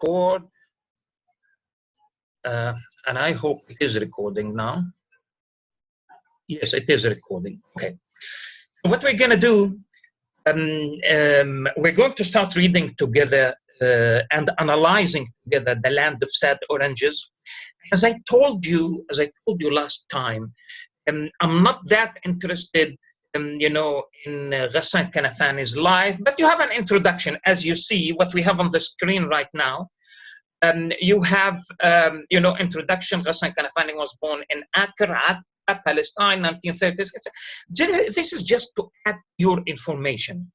record. And I hope it is recording now. Yes, it is recording. Okay. What we're going to do, we're going to start reading together and analyzing together The Land of Sad Oranges. As I told you last time, I'm not that interested, you know, in Ghassan Kanafani's life, but you have an introduction, as you see what we have on the screen right now. You have, you know, introduction. Ghassan Kanafani was born in Accra, Palestine, 1930s. This is just to add your information,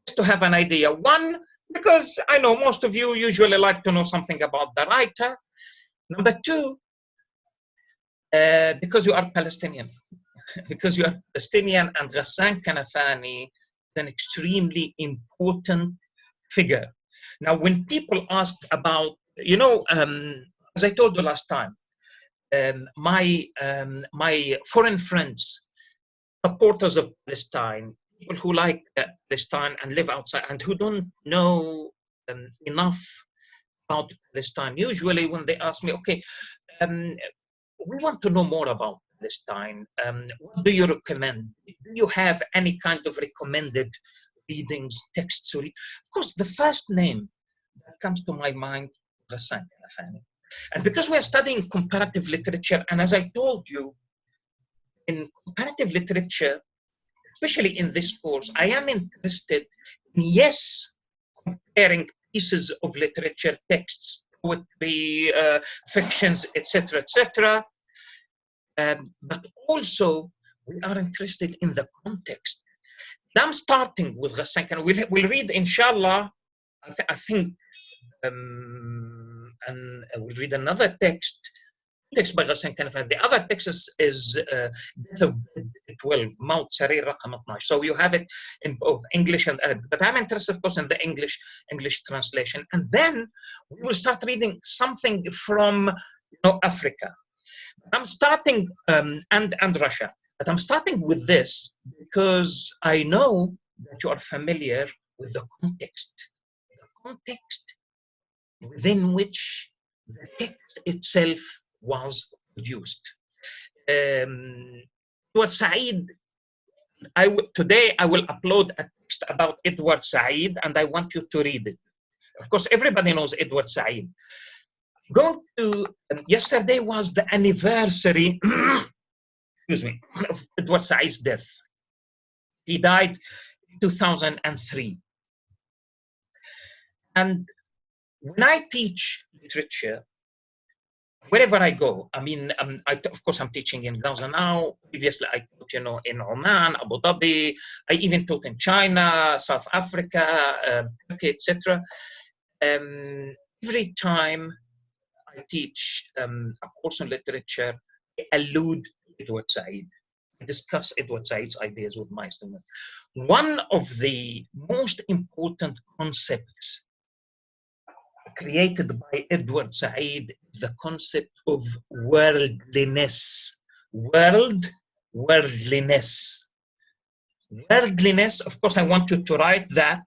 just to have an idea. One, because I know most of you usually like to know something about the writer. Number two, because you are Palestinian. Because you are Palestinian, and Ghassan Kanafani is an extremely important figure. Now, when people ask about, you know, as I told you last time, my foreign friends, supporters of Palestine, people who like Palestine and live outside and who don't know enough about Palestine, usually when they ask me, okay, we want to know more about Palestine. What do you recommend? Do you have any kind of recommended readings, texts? Of course, the first name that comes to my mind is Ghassan Kanafani. And because we're studying comparative literature, and as I told you, in comparative literature, especially in this course, I am interested in, yes, comparing pieces of literature, texts, poetry, fictions, etc., etc. But also, we are interested in the context. I'm starting with Ghassan Kanafani. We'll read, inshallah, I think, and we'll read another text by Ghassan Kanafani. The other text is Death of 12, Maut Sarir Raqam 12. So you have it in both English and Arabic. But I'm interested, of course, in the English translation. And then we will start reading something from, you know, Africa. I'm starting, and Russia. But I'm starting with this because I know that you are familiar with the context within which the text itself was produced. Edward Said, today I will upload a text about Edward Said, and I want you to read it. Of course, everybody knows Edward Said. Going to, yesterday was the anniversary, excuse me, of Edward Said's death. He died in 2003. And when I teach literature, wherever I go, I mean, of course, I'm teaching in Gaza now. Previously, I taught, you know, in Oman, Abu Dhabi. I even taught in China, South Africa, Turkey, etc. Every time I teach a course on literature, I allude to Edward Said. I discuss Edward Said's ideas with my students. One of the most important concepts created by Edward Said is the concept of worldliness. Worldliness. Worldliness, of course, I want you to write that,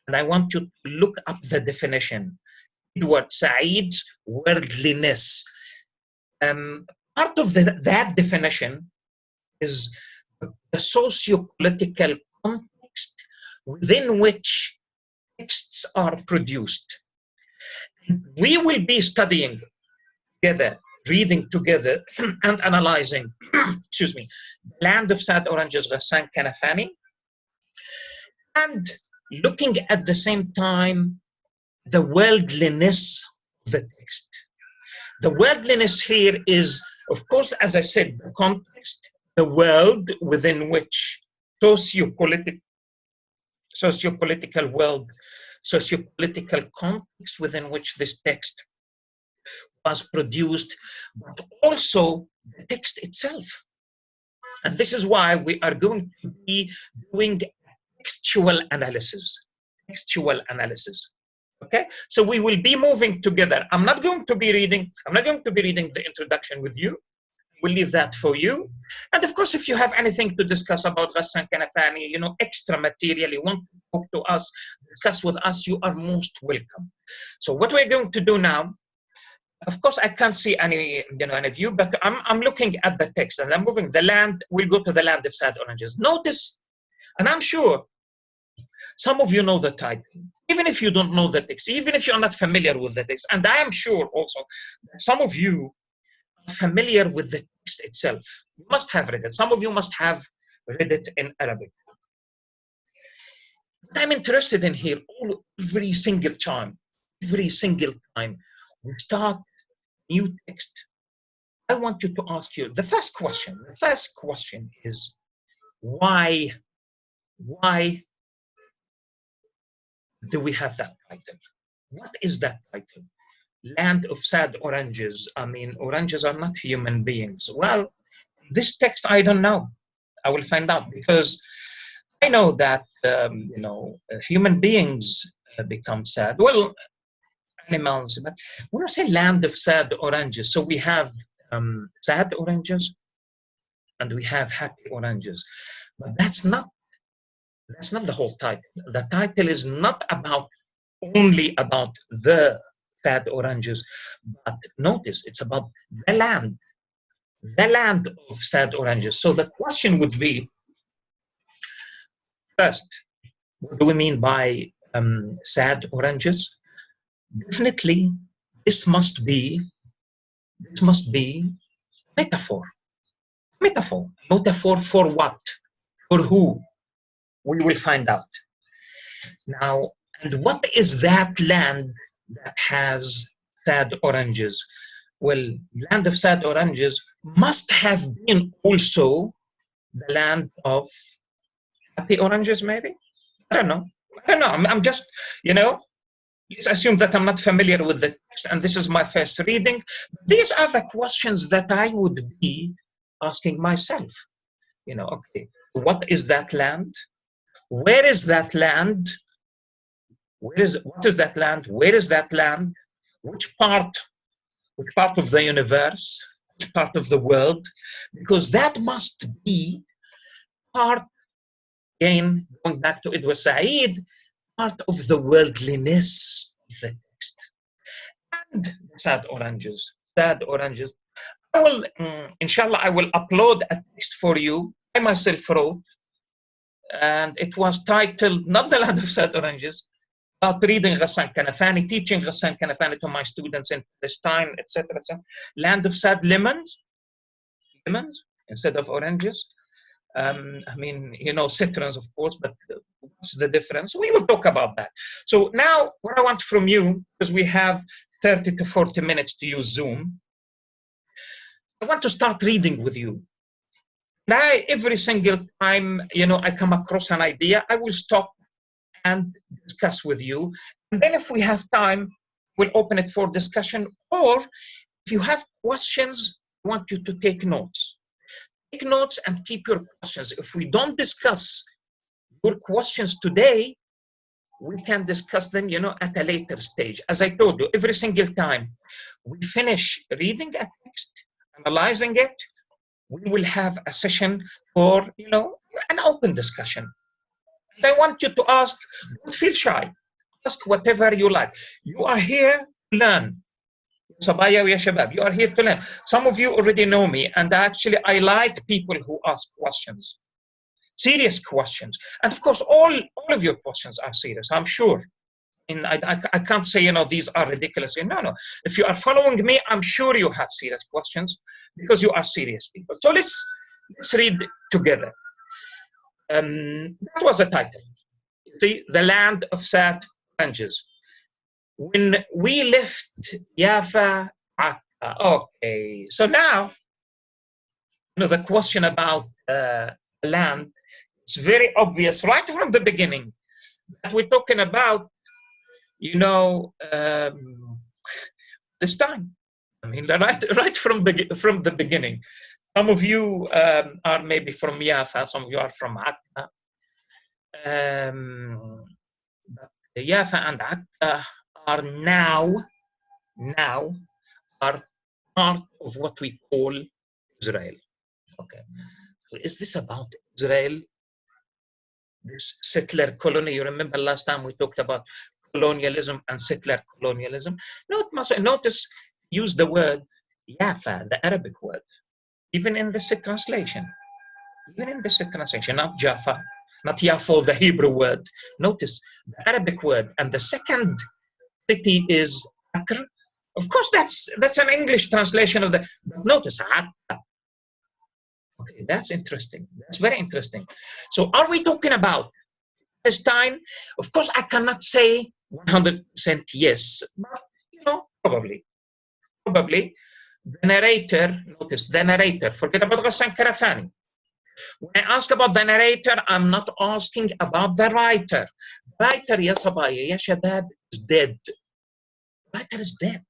and I want you to look up the definition. Edward Said's worldliness. Part of that definition is the socio-political context within which texts are produced. We will be studying together, reading together, and analyzing, excuse me, Land of Sad Oranges, Ghassan Kanafani, and looking at the same time the worldliness of the text. The worldliness here is, of course, as I said, the context, the world within which socio-political world, socio-political context within which this text was produced, but also the text itself. And this is why we are going to be doing textual analysis. Okay, so we will be moving together. I'm not going to be reading the introduction with you. We'll leave that for you. And of course, if you have anything to discuss about Ghassan Kanafani, you know, extra material, you want to talk to us, discuss with us, you are most welcome. So what we're going to do now, of course, I can't see any, you know, any view, but I'm looking at the text and I'm moving the land. We'll go to the land of sad oranges. Notice, and I'm sure some of you know the title, even if you don't know the text, even if you're not familiar with the text. And I am sure also that some of you are familiar with the text itself. You must have read it. Some of you must have read it in Arabic. But I'm interested in here every single time we start new text. I want you to ask you the first question. The first question is why do we have that title? What is that title? Land of sad oranges. I mean, oranges are not human beings. Well, this text, I don't know. I will find out because I know that, you know, human beings become sad. Well, animals, but when I say land of sad oranges, so we have sad oranges and we have happy oranges. But that's not the whole title. The title is not only about the sad oranges, but notice it's about the land of sad oranges. So the question would be, first, what do we mean by sad oranges? Definitely, this must be metaphor. Metaphor for what? For who? We will find out. Now, and what is that land that has sad oranges? Well, land of sad oranges must have been also the land of happy oranges, maybe? I don't know. I'm just, you know, let's assume that I'm not familiar with the text and this is my first reading. These are the questions that I would be asking myself. You know, okay, what is that land? Where is that land? What is that land? Where is that land? Which part of the universe? Which part of the world? Because that must be part, again, going back to Edward Said, part of the worldliness of the text. And sad oranges. I will, inshallah, I will upload a text for you. I myself wrote, and it was titled, not the land of sad oranges, about reading Ghassan Kanafani, teaching Ghassan Kanafani to my students in Palestine, etc., etc. Land of sad lemons instead of oranges. I mean, you know, citrons, of course, but what's the difference? We will talk about that. So now what I want from you, because we have 30 to 40 minutes to use Zoom, I want to start reading with you. Now, every single time, you know, I come across an idea, I will stop and discuss with you. And then if we have time, we'll open it for discussion. Or if you have questions, I want you to take notes. Take notes and keep your questions. If we don't discuss your questions today, we can discuss them, you know, at a later stage. As I told you, every single time we finish reading a text, analyzing it, we will have a session for, you know, an open discussion. And I want you to ask, don't feel shy. Ask whatever you like. You are here to learn. Sabaya ya Shabab, you are here to learn. Some of you already know me, and actually I like people who ask questions, serious questions. And of course, all of your questions are serious, I'm sure. And I can't say, you know, these are ridiculous. No. If you are following me, I'm sure you have serious questions because you are serious people. So let's read together. That was the title. See, the land of sad oranges. When we left Jaffa, okay. So now, you know, the question about land, it's very obvious right from the beginning that we're talking about, you know, this time. I mean, right from the beginning. Some of you are maybe from Jaffa, some of you are from Akka. Jaffa and Akka are now are part of what we call Israel. Okay. So is this about Israel? This settler colony? You remember last time we talked about colonialism and settler colonialism? Notice use the word Yafa, the Arabic word, even in this translation. Even in this translation, not Jaffa, not Yafo, the Hebrew word. Notice the Arabic word, and the second city is Akr. Of course, that's an English translation of the. But notice Akka. Okay, that's interesting. That's very interesting. So, are we talking about Palestine? Of course, I cannot say 100% yes, but probably. The narrator. Notice the narrator. Forget about Ghassan Karafani. When I ask about the narrator, I'm not asking about the writer. The writer, ya sabaya, ya shabab, is dead. The writer is dead.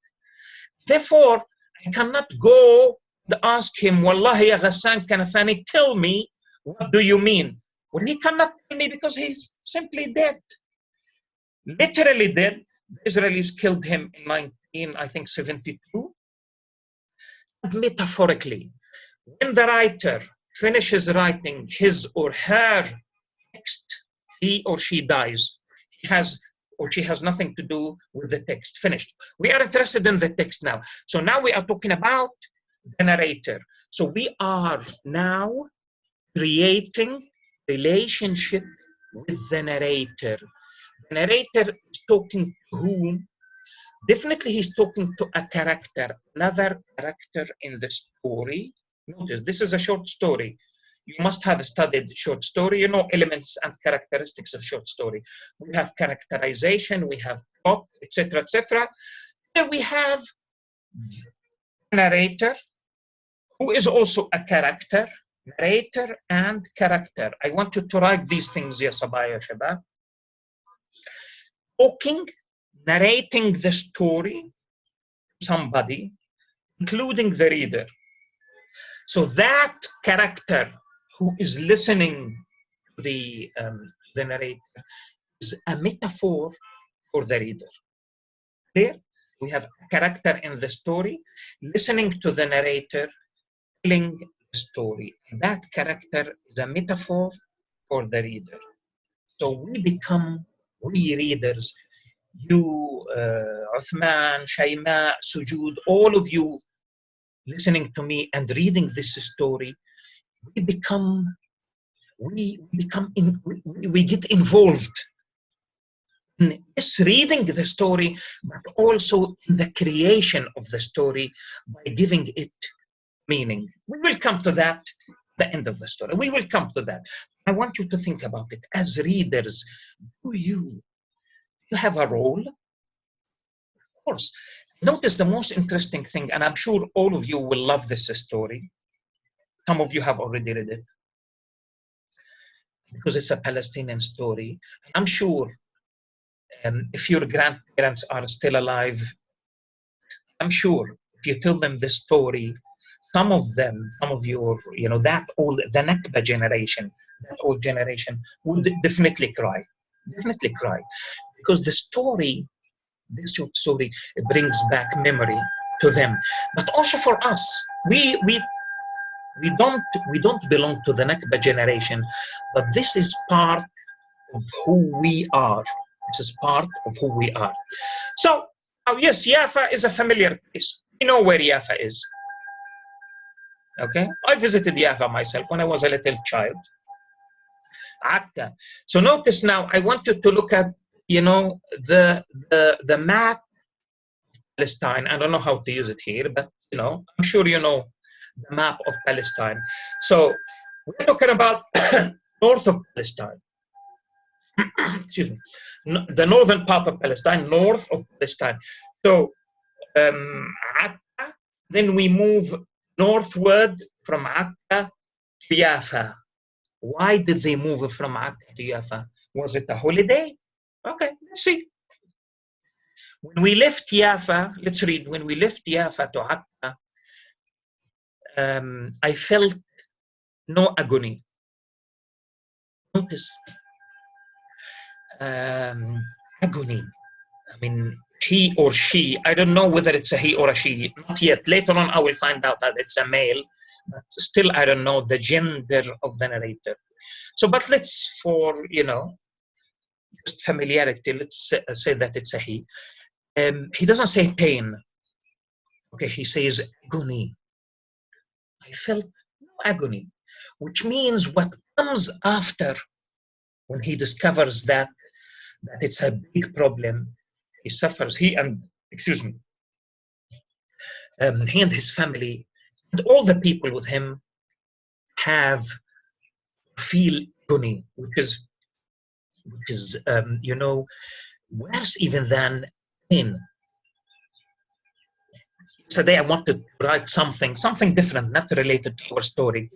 Therefore, I cannot go and ask him, Wallahi ya Ghassan Kanafani, tell me, what do you mean? Well, he cannot tell me because he's simply dead. Literally dead. The Israelis killed him in 1972. And metaphorically, when the writer finishes writing his or her text, he or she dies. He has or she has nothing to do with the text. Finished. We are interested in the text now. So now we are talking about the narrator. So we are now creating relationship with the narrator. The narrator is talking to whom? Definitely he's talking to a character, another character in the story. Notice this is a short story. You must have studied short story. You know elements and characteristics of short story. We have characterization, we have plot, etc., etc. Here we have narrator, who is also a character, narrator and character. I want you to write these things, ya sabaya shabab. Talking, narrating the story to somebody, including the reader. So that character who is listening to the narrator is a metaphor for the reader. Clear? We have a character in the story, listening to the narrator, telling the story. That character is a metaphor for the reader. So we become, we readers, you, Uthman, Shayma, Sujud, all of you listening to me and reading this story, we get involved in this reading the story, but also in the creation of the story by giving it meaning. We will come to that at the end of the story. We will come to that. I want you to think about it. As readers, do you have a role? Of course. Notice the most interesting thing, and I'm sure all of you will love this story. Some of you have already read it, because it's a Palestinian story. I'm sure if your grandparents are still alive, I'm sure if you tell them this story, some of your, that old, the Nakba generation, that old generation would definitely cry. Definitely cry. Because this short story brings back memory to them. But also for us, we don't belong to the Nakba generation, but this is part of who we are. This is part of who we are. So, yes, Yafa is a familiar place. We know where Yafa is. Okay, I visited Yafa myself when I was a little child. Akka. So notice now, I want you to look at, the map of Palestine. I don't know how to use it here, but I'm sure you know the map of Palestine. So we're talking about north of Palestine. Excuse me, the northern part of Palestine, north of Palestine. So Akka, then we move northward from Akka to Yafa. Why did they move from Akka to Yafa? Was it a holiday? Okay, let's see. When we left Yafa, let's read. When we left Yafa to Akka, I felt no agony. Notice, agony. I mean, he or she, I don't know whether it's a he or a she, not yet. Later on, I will find out that it's a male. But still, I don't know the gender of the narrator. So, but let's, for just familiarity, let's say that it's a he. He doesn't say pain. Okay, he says agony. I felt no agony, which means what comes after, when he discovers that it's a big problem, he suffers. He and his family and all the people with him have feel agony, which is worse even than pain. Today I wanted to write something different, not related to our story.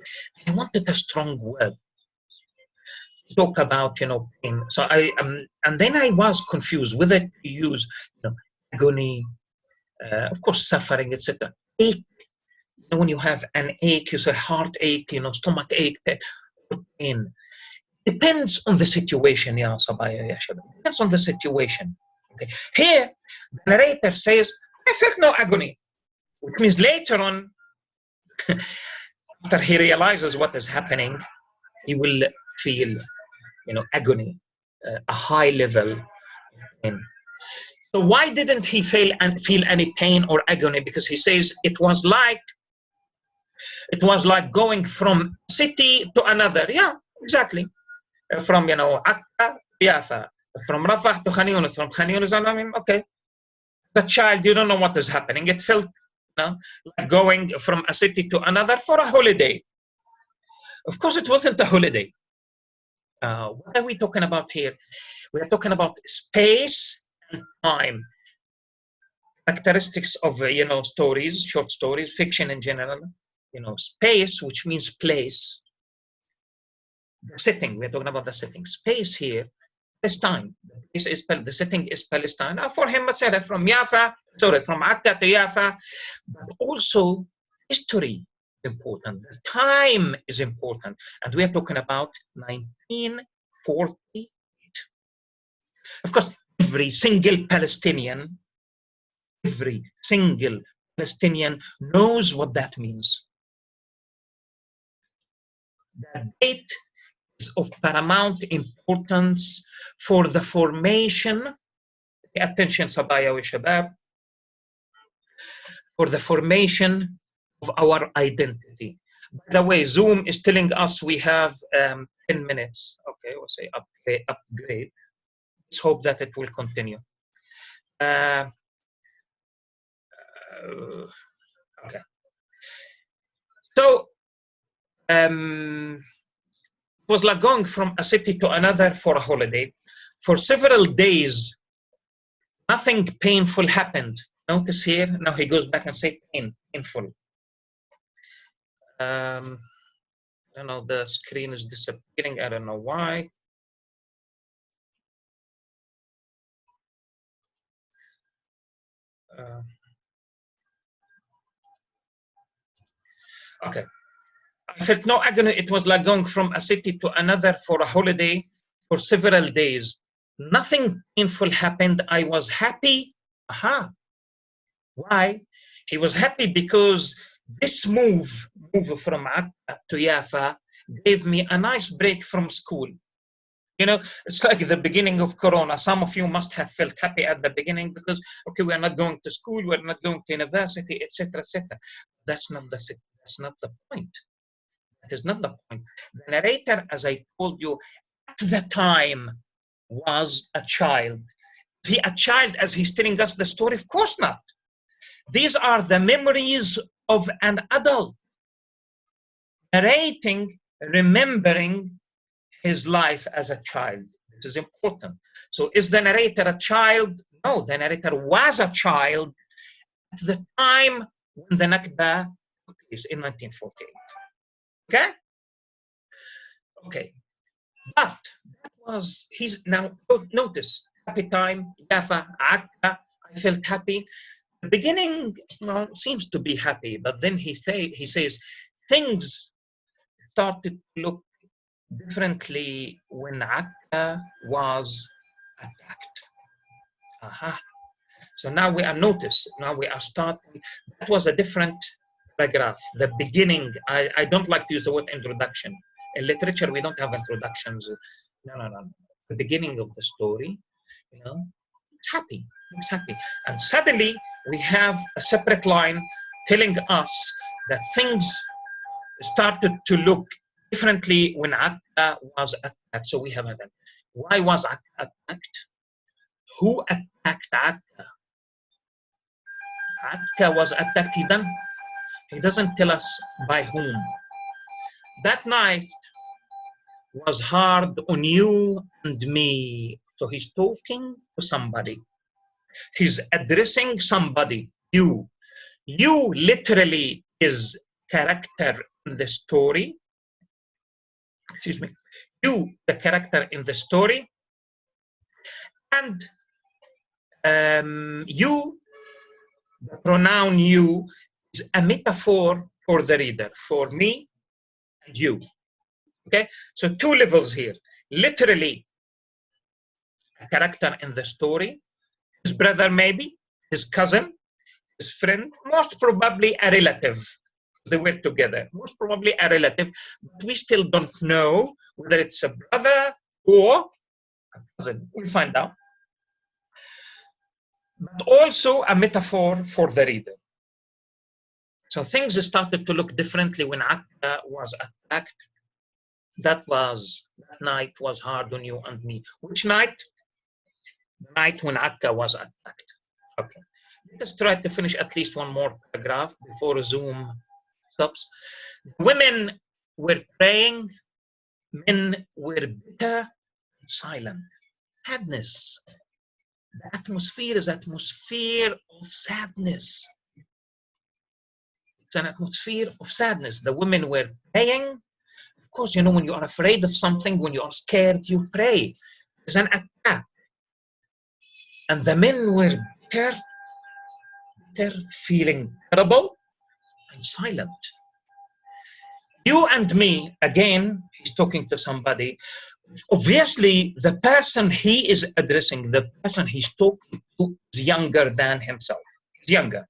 I wanted a strong word to talk about, pain. So and then I was confused whether to use, agony, of course, suffering, etc. Ache. When you have an ache, you say heartache, stomach ache, pain. Depends on the situation, ya Sabaya, ya Shabab. Depends on the situation. Okay. Here, the narrator says, I felt no agony, which means later on, after he realizes what is happening, he will feel, agony, a high level pain. So why didn't he feel any pain or agony? Because he says it was like going from city to another. Yeah, exactly. From Akka to Yafa, from Rafah to Khan Yunis, from Khan Yunis. I mean, okay. The child, you don't know what is happening. It felt like going from a city to another for a holiday. Of course, it wasn't a holiday. What are we talking about here? We are talking about space and time. Characteristics of stories, short stories, fiction in general. Space, which means place. The setting, we're talking about the setting. Space here is time. The setting is Palestine. For him, from Akka to Yafa. But also history is important. Time is important. And we are talking about 1948. Of course, every single Palestinian knows what that means. The date is of paramount importance for the formation, pay attention Sabaya wa Shabab, for the formation of our identity. By the way, Zoom is telling us we have 10 minutes. Okay, we'll say upgrade. Let's hope that it will continue. Okay. So, it was like going from a city to another for a holiday. For several days, nothing painful happened. Notice here, now he goes back and says painful. I don't know, the screen is disappearing. I don't know why. Okay. I felt no agony. It was like going from a city to another for a holiday for several days. Nothing painful happened. I was happy. Aha. Why? He was happy because this move from Akka to Yafa gave me a nice break from school. It's like the beginning of Corona. Some of you must have felt happy at the beginning because, okay, we're not going to school, we're not going to university, etc., etc. That's not the point. That is not the point. The narrator, as I told you, at the time was a child. Is he a child as he's telling us the story? Of course not. These are the memories of an adult narrating, remembering his life as a child. This is important. So is the narrator a child? No, the narrator was a child at the time when the Nakba took place in 1948. Okay? Okay. But that was now notice, happy time, Yafa, Akka, I felt happy. The beginning seems to be happy, but then he says things started to look differently when Akka was attacked. Aha. So now we are starting. That was a different paragraph, the beginning. I don't like to use the word introduction. In literature, we don't have introductions. No. The beginning of the story, you know, it's happy. It's happy. And suddenly we have a separate line telling us that things started to look differently when Akka was attacked. So we have that. Why was Akka attacked? Who attacked Akka? Akka was attacked. He doesn't tell us by whom. That night was hard on you and me. So he's talking to somebody. He's addressing somebody. You. You literally is character in the story. Excuse me. You, the character in the story. And you, the pronoun you, is a metaphor for the reader, for me and you. Okay, so two levels here. Literally, a character in the story, his brother maybe, his cousin, his friend, most probably a relative. They were together, most probably a relative, but we still don't know whether it's a brother or a cousin. We'll find out. But also a metaphor for the reader. So things started to look differently when Akka was attacked. That night was hard on you and me. Which night? The night when Akka was attacked. Okay. Let us try to finish at least one more paragraph before Zoom stops. Women were praying, men were bitter and silent. Sadness. The atmosphere is atmosphere of sadness. It's an atmosphere of sadness. The women were praying. Of course, you know, when you are afraid of something, when you are scared, you pray. There's an attack. And the men were bitter, feeling terrible and silent. You and me, again, he's talking to somebody. Obviously, the person he is addressing, the person he's talking to is younger than himself. He's younger.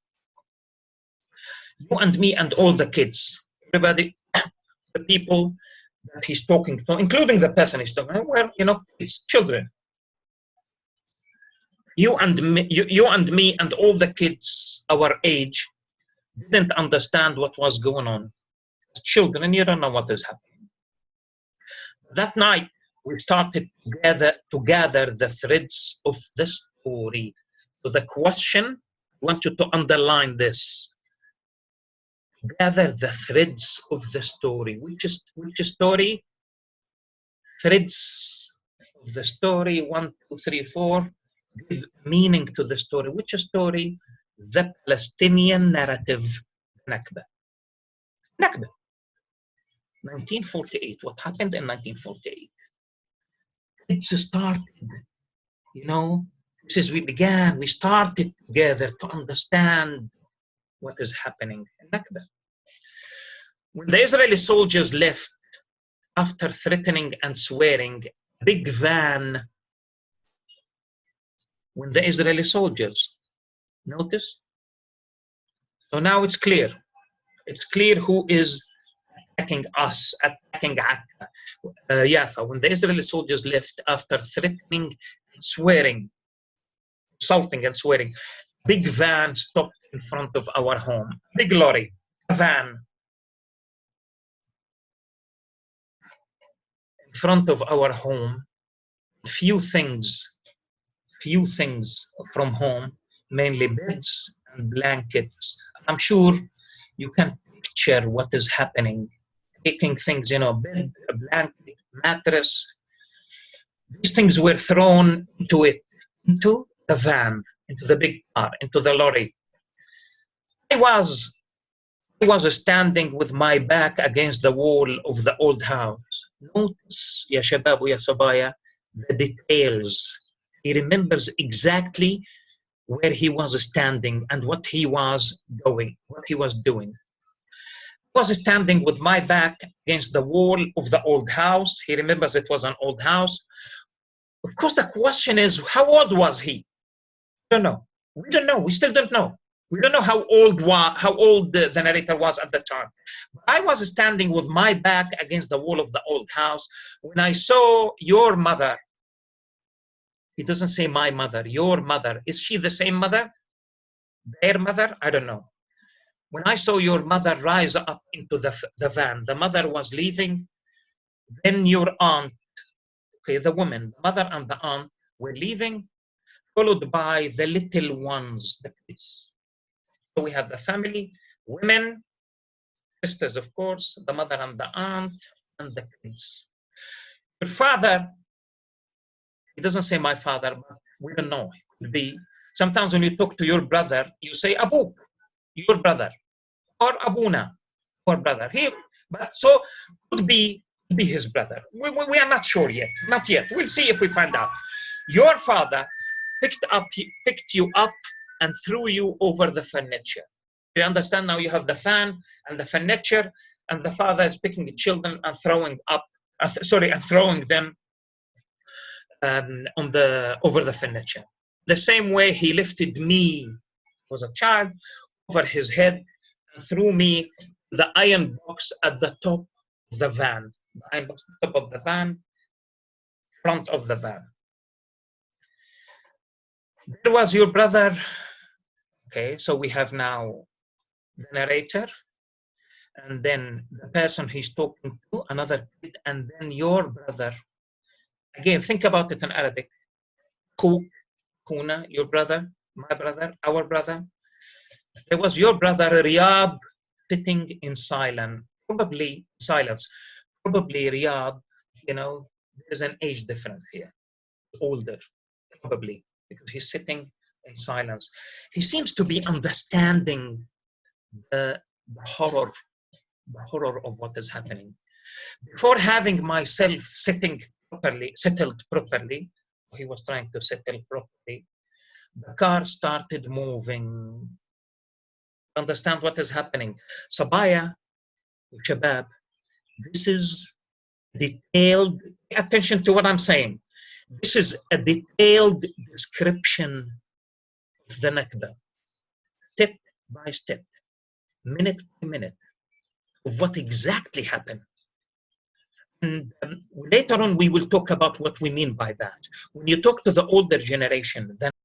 You and me and all the kids, everybody, the people that he's talking to, including the person he's talking to, well, you know, it's children. You and me and all the kids our age didn't understand what was going on. As children, you don't know what is happening. That night, we started to gather the threads of the story. So the question, I want you to underline this. Gather the threads of the story. Which story? Threads of the story, 1, 2, 3, 4. Give meaning to the story. Which story? The Palestinian narrative, Nakba. Nakba. 1948. What happened in 1948? It's started, you know, since we started together to understand what is happening in Nakba. When the Israeli soldiers left after threatening and swearing, a big van, when the Israeli soldiers, notice? So now it's clear. It's clear who is attacking us, attacking Akka, Yafa. When the Israeli soldiers left after threatening, swearing, insulting and swearing, big van stopped in front of our home. Big lorry, a van. In front of our home, few things from home, mainly beds and blankets. I'm sure you can picture what is happening. Taking things, you know, bed, a blanket, mattress. These things were thrown into the van, into the big car, into the lorry. I was standing with my back against the wall of the old house. Notice, ya shabab, ya sabaya, the details. He remembers exactly where he was standing and what he was doing. I was standing with my back against the wall of the old house. He remembers it was an old house. Of course, the question is, how old was he? We don't know. We still don't know. We don't know how old the narrator was at the time. I was standing with my back against the wall of the old house when I saw your mother. It doesn't say my mother, your mother. Is she the same mother? Their mother? I don't know. When I saw your mother rise up into the van, the mother was leaving. Then your aunt, okay, the woman, the mother and the aunt were leaving, followed by the little ones, the kids. So we have the family, women, sisters, of course, the mother and the aunt, and the kids. Your father, he doesn't say my father, but we don't know. It could be, sometimes when you talk to your brother, you say Abu, your brother, or Abuna, our brother. Here, but so could be his brother. We are not sure yet, not yet. We'll see if we find out. Your father picked you up and threw you over the furniture. You understand now? You have the fan and the furniture, and the father is picking the children and throwing and throwing them over the furniture. The same way he lifted me as a child over his head and threw me the iron box at the top of the van. The iron box at the top of the van, front of the van. There was your brother. Okay, so we have now the narrator, and then the person he's talking to, another kid, and then your brother. Again, think about it in Arabic. Kuna, your brother, my brother, our brother. There was your brother Riyad sitting in silence, probably silence. Probably Riyad, there's an age difference here. Older, probably, because he's sitting in silence. He seems to be understanding the horror of what is happening. Before having myself settled properly, he was trying to settle properly, the car started moving. Understand what is happening. Sabaya, Shabab, this is detailed, pay attention to what I'm saying. This is a detailed description of the Nakba, step by step, minute by minute, of what exactly happened. And later on, we will talk about what we mean by that. When you talk to the older generation, then